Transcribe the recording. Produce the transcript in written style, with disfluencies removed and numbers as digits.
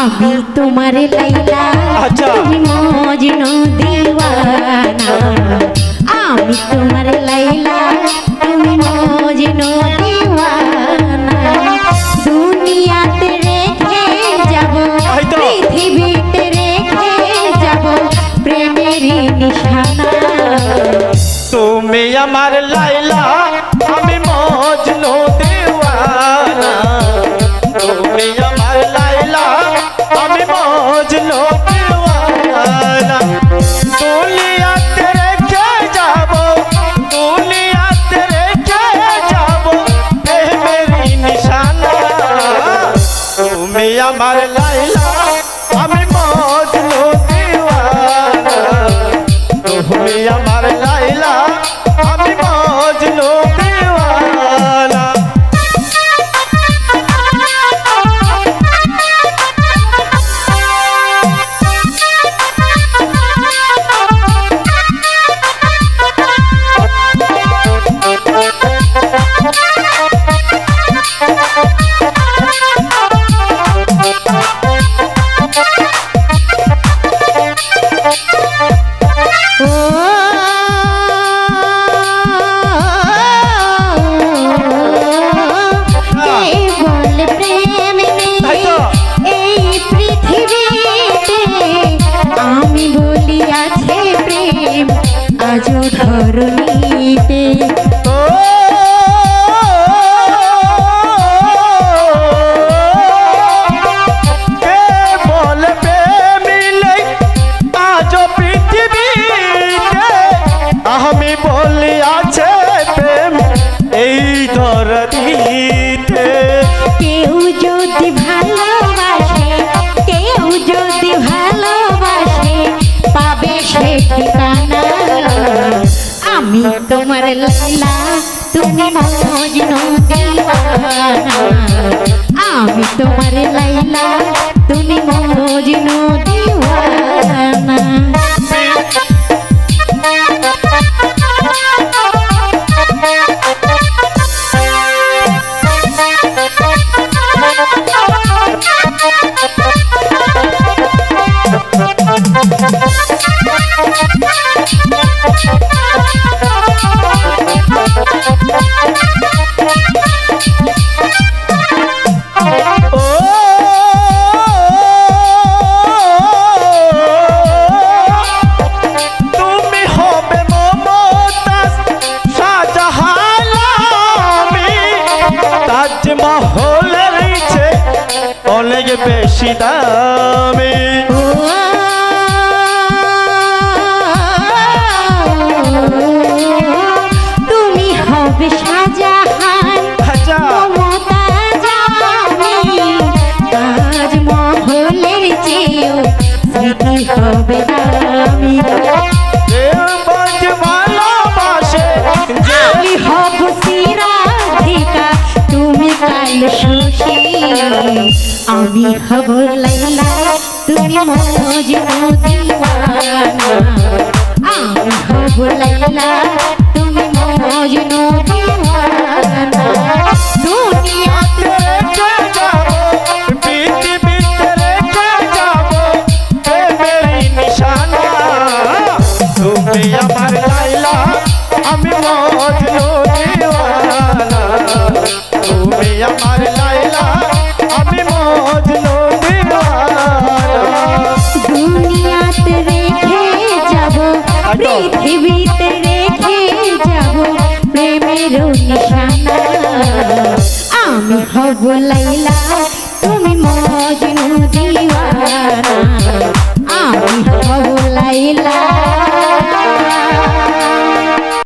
আমি তোমার লাইলা তুমি মজনু দিওয়ানা আমি তোমার লাইলা তুমি মজনু দিওয়ানা দুনিয়াতে রেখে যাব পৃথিবীতে রেখে যাব প্রেমের নিশানা তুমি আমার লাইলা আমি মজনু দিওয়ানা তুমি আমার লাইলা আমি মজনু দিওয়ানা দুনিয়াতে রেখে যাব দুনিয়াতে রেখে যাব প্রেমের নিশানা তুমি আমার লাইলা আমি মজনু দিওয়ানা তুমি আমার লাইলা আমি মজনু দিওয়ানা আজো ধরণীতে আমি বলি আছে প্রেম এই ধরণীতে কেউ যদি ভালোবাসে কেউ যদি ভালোবাসে পাবে সে ঠিকানা আমি তোমার লাইলা তুমি মজনু দিওয়ানা আমি তোমার লাইলা তুমি মজনু দিওয়ানা মহলের ইচ্ছে অনেক বেশি দামি তুমি হবে শাহজাহান মমতাজ আমি তাজমহলের চেয়েও স্মৃতি হবে দামি আমি হব সিরাধিকা তুমি কাল সুশী আমি হব লাইলা তুমি মজনু দিওয়ানা আমি হব লাইলা তুমি মজনু দিওয়ানা দুনিয়াতে রেখে যাব পৃথিবীতে রেখে যাব প্রেমের নিশানা তুমি আমার লাইলা আমি মজনু দিওয়ানা তুমি আমার লাইলা আমি মজনু দিওয়ানা দুনিয়াতে রেখে যাব পৃথিবীতে রেখে যাব প্রেমের নিশানা আমি হব লাইলা তুমি মজনু দিওয়ানা